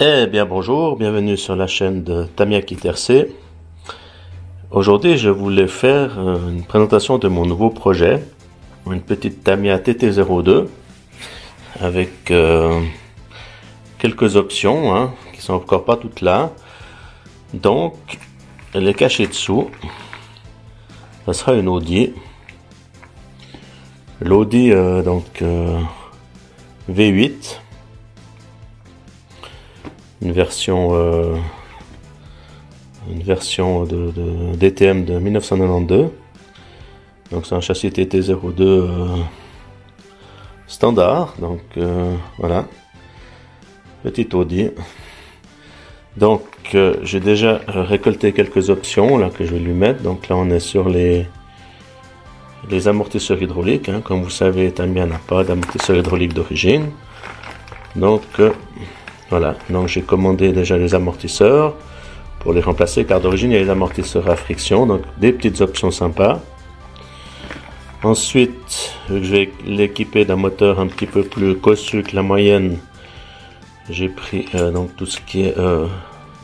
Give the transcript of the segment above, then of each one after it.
Eh bien bonjour, bienvenue sur la chaîne de Tamiya Kiterse. Aujourd'hui je voulais faire une présentation de mon nouveau projet, une petite Tamiya TT02 avec quelques options qui sont encore pas toutes là. Donc elle est cachée dessous, ça sera une Audi. L'Audi V8. Une version de DTM de 1992. Donc c'est un châssis TT02 standard. Donc voilà, petite Audi. Donc j'ai déjà récolté quelques options là que je vais lui mettre. Donc là on est sur les amortisseurs hydrauliques. Comme vous savez, Tamiya n'a pas d'amortisseur hydraulique d'origine. Donc voilà, donc j'ai commandé déjà les amortisseurs pour les remplacer, car d'origine il y a les amortisseurs à friction, donc des petites options sympas. Ensuite, je vais l'équiper d'un moteur un petit peu plus cossu que la moyenne. J'ai pris donc tout ce qui est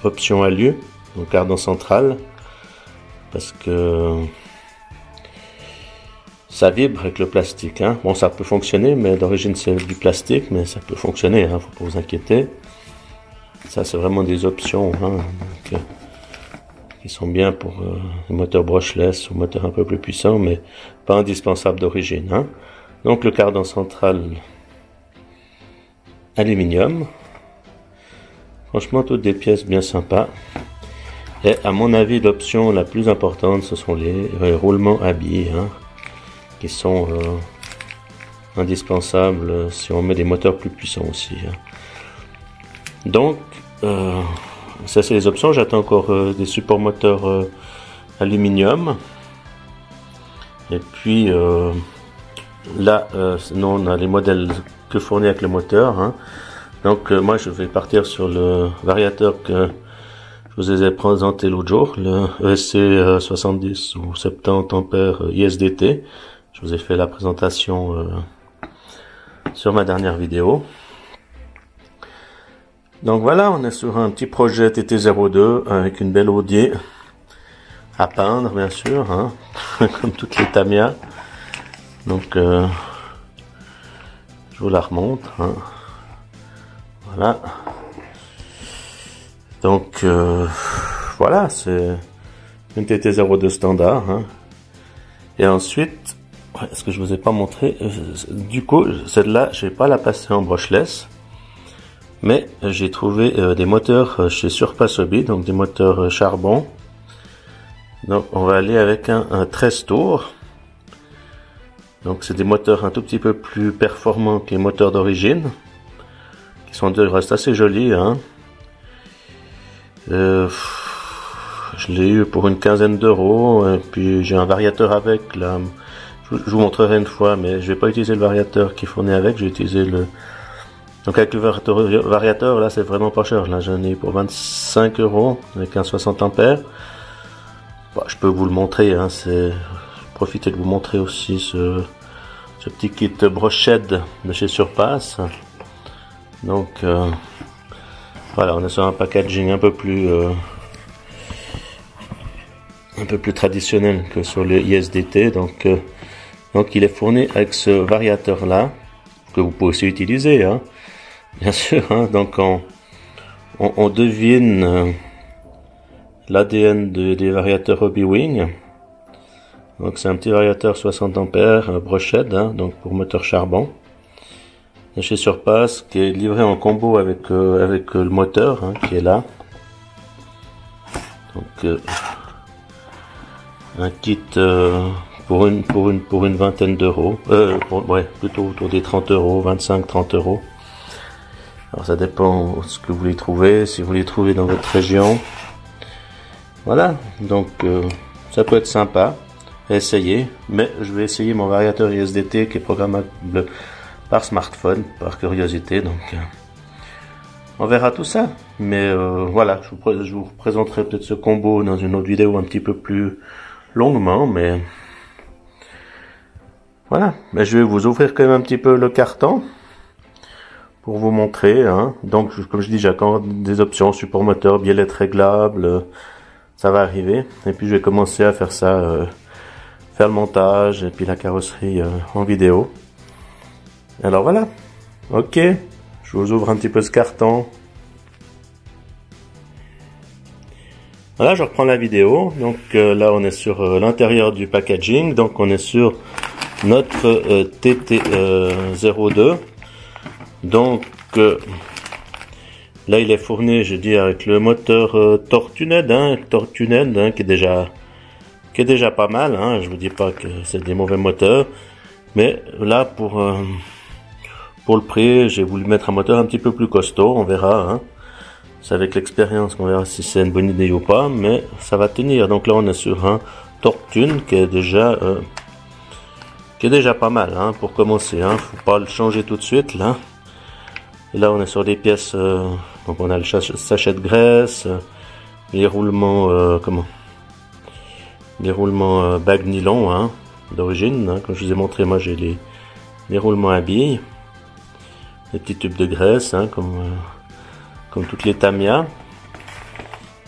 option alu, donc cardan central, parce que ça vibre avec le plastique. Bon, ça peut fonctionner, mais d'origine c'est du plastique, mais ça peut fonctionner, faut pas vous inquiéter. Ça c'est vraiment des options qui sont bien pour les moteurs brushless ou moteurs un peu plus puissants, mais pas indispensables d'origine. Donc le cardan central aluminium, franchement toutes des pièces bien sympas. Et à mon avis l'option la plus importante ce sont les roulements à billes, qui sont indispensables si on met des moteurs plus puissants aussi. Donc ça c'est les options. J'attends encore des supports moteurs aluminium, et puis là sinon on a les modèles que fournit avec le moteur. Donc moi je vais partir sur le variateur que je vous ai présenté l'autre jour, le ESC 70 ou 70 ampères ISDT. Je vous ai fait la présentation sur ma dernière vidéo. Donc voilà, on est sur un petit projet TT02 avec une belle Audi à peindre, bien sûr, comme toutes les Tamiya. Donc je vous la remonte. Voilà. Donc voilà, c'est une TT02 standard. Et ensuite, est-ce que je vous ai pas montré, du coup celle-là je vais pas la passer en brushless, mais j'ai trouvé des moteurs chez Surpass Hobby, donc des moteurs charbon. Donc on va aller avec un 13 tours. Donc c'est des moteurs un tout petit peu plus performants que les moteurs d'origine, qui sont de reste assez jolis. Je l'ai eu pour une quinzaine d'euros, et puis j'ai un variateur avec là. Je vous montrerai une fois, mais je vais pas utiliser le variateur qui fournit avec, je vais utiliser le... Donc avec le variateur, là c'est vraiment pas cher, là j'en ai pour 25 euros avec un 60 ampères. Je peux vous le montrer, profiter de vous montrer aussi ce petit kit broched de chez Surpass. Donc voilà, on est sur un packaging un peu plus traditionnel que sur le ISDT. Donc il est fourni avec ce variateur là, que vous pouvez aussi utiliser, bien sûr. Donc on devine l'ADN des variateurs Hobbywing. Donc c'est un petit variateur 60 ampères broched, donc pour moteur charbon, de chez Surpass, qui est livré en combo avec le moteur qui est là. Donc un kit pour une vingtaine d'euros, plutôt autour des 30 euros, 25-30 euros. Alors ça dépend de ce que vous voulez trouver, si vous voulez trouver dans votre région. Voilà, donc ça peut être sympa à essayer, mais je vais essayer mon variateur ISDT qui est programmable par smartphone, par curiosité. Donc on verra tout ça, mais voilà, je vous présenterai peut-être ce combo dans une autre vidéo un petit peu plus longuement, mais voilà. Mais je vais vous ouvrir quand même un petit peu le carton pour vous montrer, hein. Donc, comme je dis, j'ai encore des options, support moteur, biellette réglable, ça va arriver. Et puis, je vais commencer à faire ça, faire le montage et puis la carrosserie en vidéo. Alors voilà, ok, je vous ouvre un petit peu ce carton. Voilà, je reprends la vidéo. Donc là, on est sur l'intérieur du packaging. Donc on est sur notre TT02. Donc là, il est fourni, je dis, avec le moteur Tortuned, hein, qui est déjà pas mal. Hein. Je vous dis pas que c'est des mauvais moteurs, mais là pour le prix, j'ai voulu mettre un moteur un petit peu plus costaud. On verra. Hein. C'est avec l'expérience qu'on verra si c'est une bonne idée ou pas, mais ça va tenir. Donc là, on est sur un Tortune qui est déjà pas mal, hein, pour commencer. Hein, faut pas le changer tout de suite là. Et là, on est sur des pièces. Donc on a le sachet de graisse, les roulements, les roulements bague nylon, hein, d'origine. Hein, comme je vous ai montré, moi j'ai les roulements à billes, les petits tubes de graisse, hein, comme toutes les Tamiya.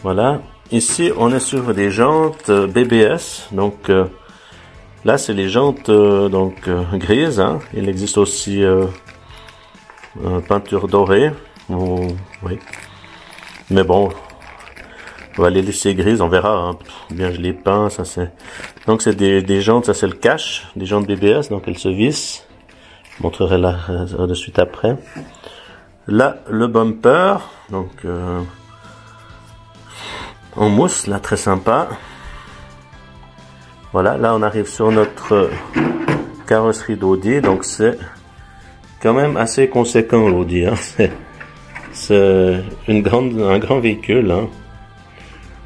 Voilà. Ici, on est sur des jantes BBS. Donc là, c'est les jantes grises. Hein. Il existe aussi peinture dorée. Oui. Mais bon, on va les laisser grises. On verra. Hein. Bien, je les peins. Ça c'est. Donc c'est des jantes. Ça c'est le cache. Des jantes BBS. Donc elles se vissent. Je montrerai là de suite après. Là, le bumper, donc en mousse, là, très sympa. Voilà, là, on arrive sur notre carrosserie d'Audi, donc c'est quand même assez conséquent l'Audi. Hein. C'est un grand véhicule. Hein.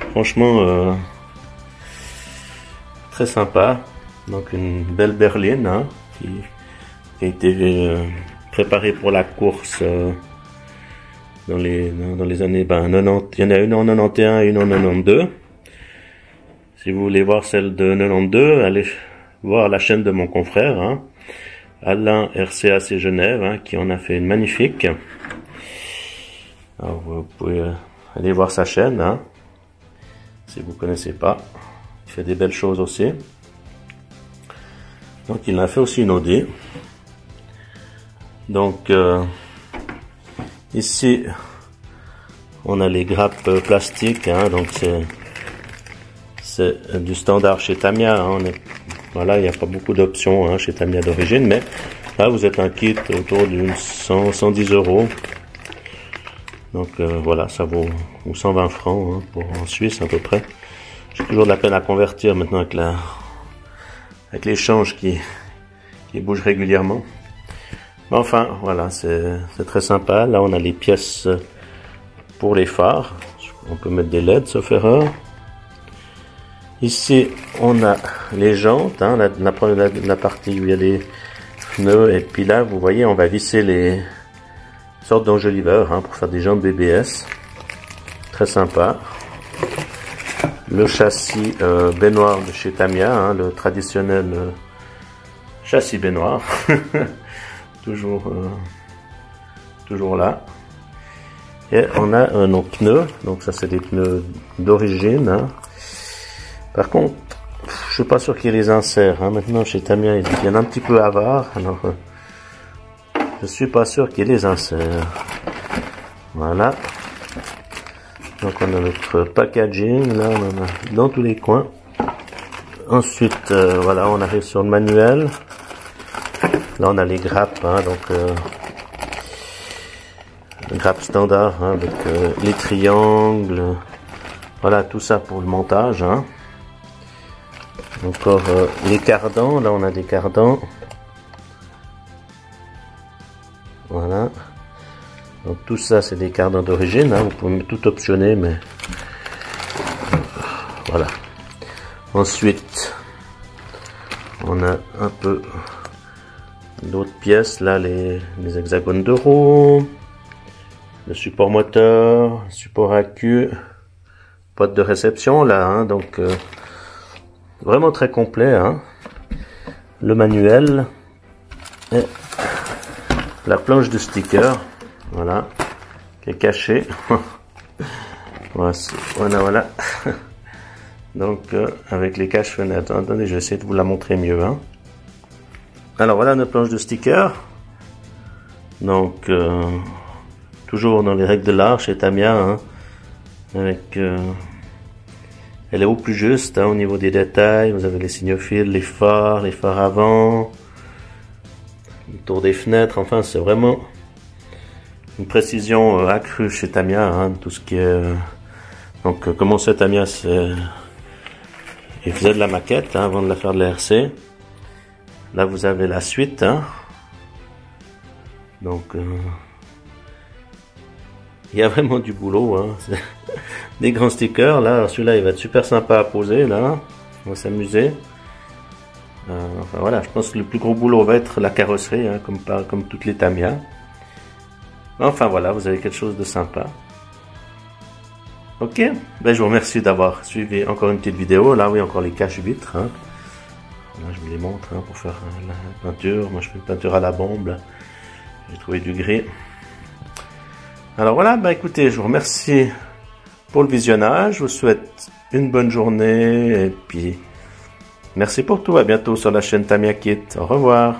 Franchement, très sympa. Donc une belle berline, hein, qui a été préparée pour la course. Dans les années 90, il y en a une en 91 et une en 92. Si vous voulez voir celle de 92, allez voir la chaîne de mon confrère, hein, Alain RCAC Genève, hein, qui en a fait une magnifique. Alors vous pouvez aller voir sa chaîne, hein, si vous connaissez pas. Il fait des belles choses aussi. Donc il en a fait aussi une Audi. Donc ici, on a les grappes plastiques, hein, donc c'est du standard chez Tamiya. Hein, voilà, il n'y a pas beaucoup d'options, hein, chez Tamiya d'origine, mais là vous êtes un kit autour d'une 110 €. Donc voilà, ça vaut 120 francs, hein, pour en Suisse à peu près. J'ai toujours de la peine à convertir maintenant avec l'échange qui bouge régulièrement. Enfin, voilà, c'est très sympa. Là, on a les pièces pour les phares. On peut mettre des LED, sauf erreur. Ici, on a les jantes, hein, la partie où il y a les pneus. Et puis là, vous voyez, on va visser les sortes d'enjoliveurs, hein, pour faire des jantes BBS. Très sympa. Le châssis baignoire de chez Tamiya, hein, le traditionnel châssis baignoire. Toujours là. Et on a nos pneus. Donc ça c'est des pneus d'origine. Hein. Par contre, je suis pas sûr qu'il les insère. Hein. Maintenant chez Tamiya, ils viennent un petit peu avares. Alors je suis pas sûr qu'il les insère. Voilà. Donc on a notre packaging. Là on en a dans tous les coins. Ensuite, voilà, on arrive sur le manuel. Là, on a les grappes, hein, donc grappes standard, hein, avec les triangles. Voilà, tout ça pour le montage. Hein. Encore les cardans. Là, on a des cardans. Voilà. Donc tout ça, c'est des cardans d'origine. Hein. Vous pouvez tout optionner, mais voilà. Ensuite, on a un peu d'autres pièces, là les hexagones de roue, le support moteur, support AQ, boîte de réception là, hein, donc vraiment très complet, hein. Le manuel et la planche de sticker. Voilà. Qui est caché. Voilà. Donc, avec les cache-fenêtres. Attendez, je vais essayer de vous la montrer mieux. Hein. Alors, voilà notre planche de sticker. Donc, toujours dans les règles de l'art chez Tamiya. Hein, avec, elle est au plus juste hein, au niveau des détails. Vous avez les signophiles, les phares avant, le tour des fenêtres. Enfin, c'est vraiment une précision accrue chez Tamiya. Hein, tout ce qui est... donc, comment c'est Tamiya, c'est... Il faisait de la maquette hein, avant de la faire de la RC. Là, vous avez la suite. Hein. Donc, il y a vraiment du boulot. Hein. Des grands stickers. Là, celui-là, il va être super sympa à poser. Là, on va s'amuser. Enfin voilà, je pense que le plus gros boulot va être la carrosserie, hein, comme toutes les Tamiya. Enfin voilà, vous avez quelque chose de sympa. Ok, ben, je vous remercie d'avoir suivi encore une petite vidéo. Là, oui, encore les cache-vitres. Hein. Là, je vous les montre hein, pour faire la peinture. Moi, je fais une peinture à la bombe. J'ai trouvé du gris. Alors voilà, ben, écoutez, je vous remercie pour le visionnage. Je vous souhaite une bonne journée. Et puis, merci pour tout. À bientôt sur la chaîne Tamiya Kit. Au revoir.